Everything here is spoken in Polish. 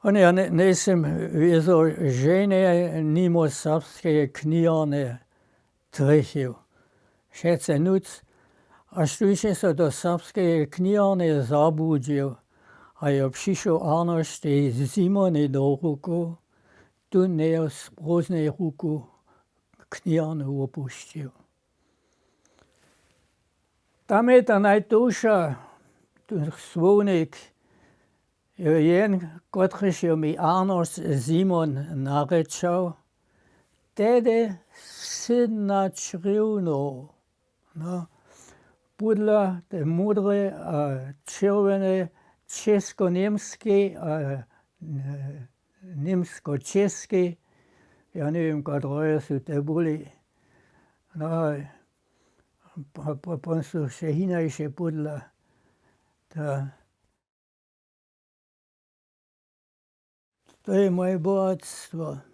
On ja nisem videl žene mimo srpske književne trihil. Všetce nuc, až tu sa do srpskej književne zabudil. A ja přišel Arnošt tej Simony do ruku, tu ne z prázdnej ruku književnu opustil. Tam je ta najdůša, tu slovník, jen, kotryž je mi Arnošt Simon narečal, tedy synač rivno. No, podle te modré a červené česko-němské a němsko-české, ja neviem, ktoré sú to boli. No, potom sú še inejšie podľa. To je moje bohatstvo.